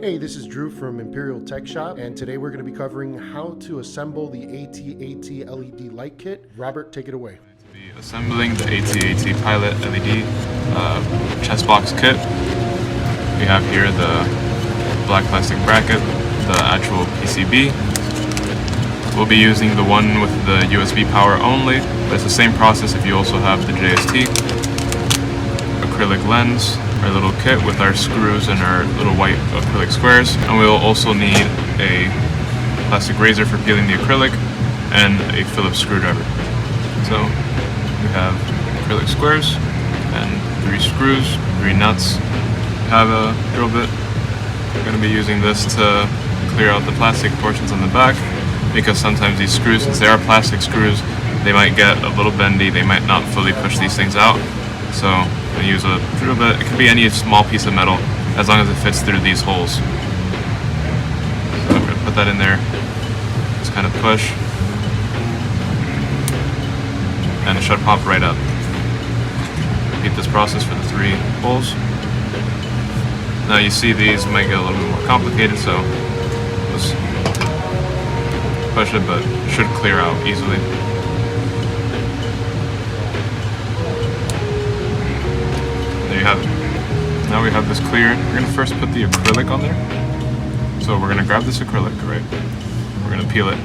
Hey, this is Drew from Imperial Tech Shop, and today we're going to be covering how to assemble the ATAT LED light kit. Robert, take it away. Be assembling the ATAT Pilot LED chest box kit. We have here the black plastic bracket, the actual PCB. We'll be using the one with the USB power only, but it's the same process if you also have the JST. Acrylic lens, our little kit with our screws and our little white acrylic squares, and we'll also need a plastic razor for peeling the acrylic and a Phillips screwdriver. So we have acrylic squares and 3 screws, 3 nuts. We have a drill bit. We're going to be using this to clear out the plastic portions on the back, because sometimes these screws, since they are plastic screws, they might get a little bendy, they might not fully push these things out. So I'm going to use a drill bit. It could be any small piece of metal as long as it fits through these holes. So I'm going to put that in there, just kind of push, and it should pop right up. Repeat this process for the 3 holes. Now you see these might get a little bit more complicated, so just push it, but it should clear out easily. There you have it. Now we have this clear. We're going to first put the acrylic on there. So we're going to grab this acrylic, right? We're going to peel it.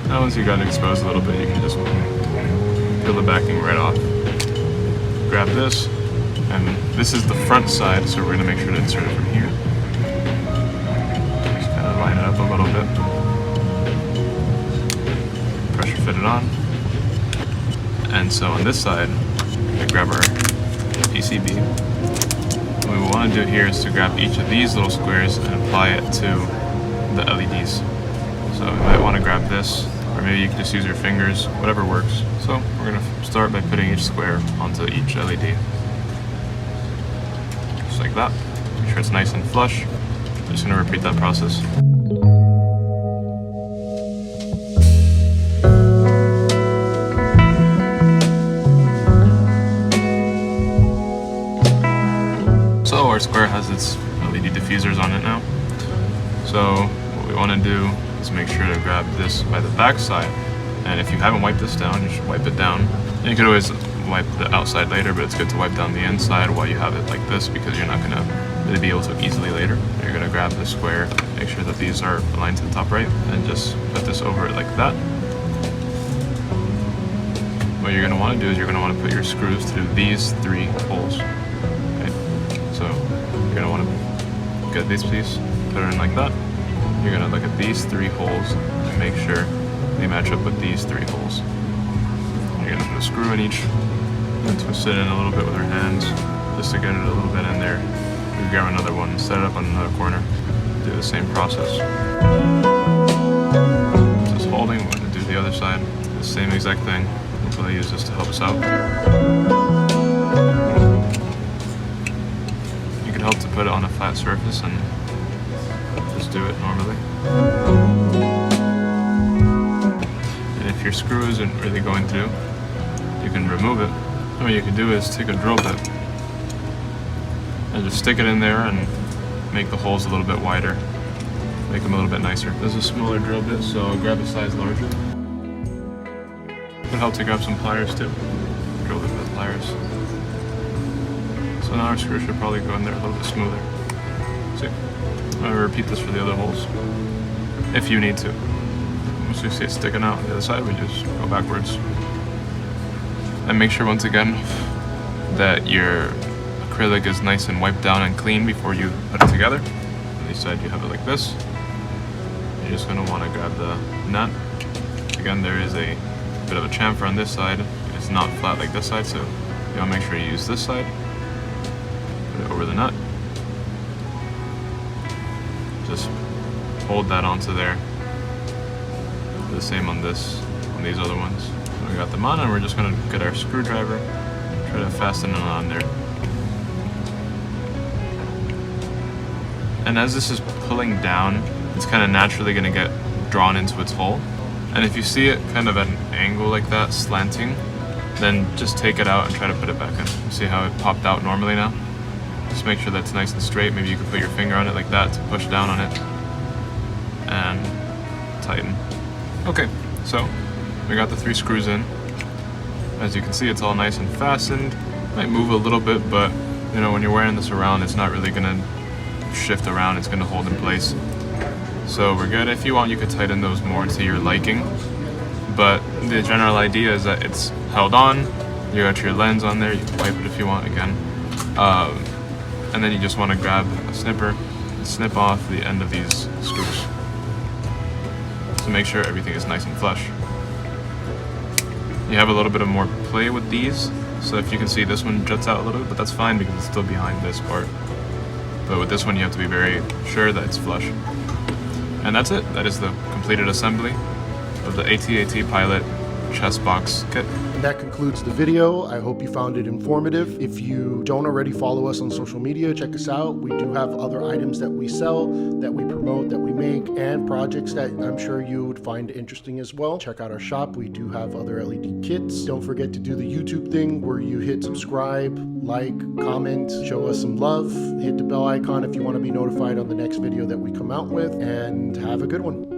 Now once you got it exposed a little bit, you can just peel the backing right off. Grab this, and this is the front side, so we're going to make sure to insert it from here. Just kind of line it up a little bit. Pressure fit it on. And so on this side, we grab our PCB. What we want to do here is to grab each of these little squares and apply it to the LEDs. So you might want to grab this, or maybe you can just use your fingers, whatever works. So we're going to start by putting each square onto each LED. Just like that. Make sure it's nice and flush. I'm just going to repeat that process. So our square has its LED diffusers on it now. So what we want to do is make sure to grab this by the back side, and if you haven't wiped this down, you should wipe it down. And you could always wipe the outside later, but it's good to wipe down the inside while you have it like this, because you're not going to really be able to easily later. You're going to grab the square, make sure that these are aligned to the top right, and just put this over it like that. What you're going to want to do is you're going to want to put your screws through these 3 holes. So you're going to want to get this piece, put it in like that. You're going to look at these 3 holes and make sure they match up with these 3 holes. You're going to put a screw in each and twist it in a little bit with our hands just to get it a little bit in there. We grab another one, set it up on another corner, do the same process. Just holding, we're going to do the other side, the same exact thing. Hopefully use this to help us out. Help to put it on a flat surface and just do it normally. And if your screw isn't really going through, you can remove it. What you can do is take a drill bit and just stick it in there and make the holes a little bit wider, make them a little bit nicer. This is a smaller drill bit, so I'll grab a size larger. It can help to grab some pliers too. Drill bit with pliers. So now our screw should probably go in there a little bit smoother. See? I'm going to repeat this for the other holes, if you need to. Once you see it sticking out on the other side, we just go backwards. And make sure once again that your acrylic is nice and wiped down and clean before you put it together. On the side you have it like this. You're just going to want to grab the nut. Again, there is a bit of a chamfer on this side. It's not flat like this side, so you want to make sure you use this side. Put it over the nut. Just hold that onto there. Do the same on these other ones. So we got them on, and we're just going to get our screwdriver, try to fasten it on there. And as this is pulling down, it's kind of naturally going to get drawn into its hole. And if you see it kind of at an angle like that, slanting, then just take it out and try to put it back in. See how it popped out normally now? Just make sure that's nice and straight. Maybe you can put your finger on it like that to push down on it and tighten. Okay, so we got the 3 screws in. As you can see, it's all nice and fastened. Might move a little bit, but you know, when you're wearing this around, it's not really gonna shift around, it's gonna hold in place. So we're good. If you want, you could tighten those more to your liking, but the general idea is that it's held on. You got your lens on there, you can wipe it if you want again, and then you just want to grab a snipper and snip off the end of these screws to make sure everything is nice and flush. You have a little bit of more play with these, so if you can see, this one juts out a little bit, but that's fine because it's still behind this part. But with this one, you have to be very sure that it's flush. And that's it. That is the completed assembly of the ATAT Pilot chest box kit. And that concludes the video. I hope you found it informative. If you don't already follow us on social media, check us out. We do have other items that we sell, that we promote, that we make, and projects that I'm sure you would find interesting as well. Check out our shop. We do have other LED kits. Don't forget to do the YouTube thing where you hit subscribe, like, comment, show us some love, hit the bell icon if you want to be notified on the next video that we come out with, and have a good one.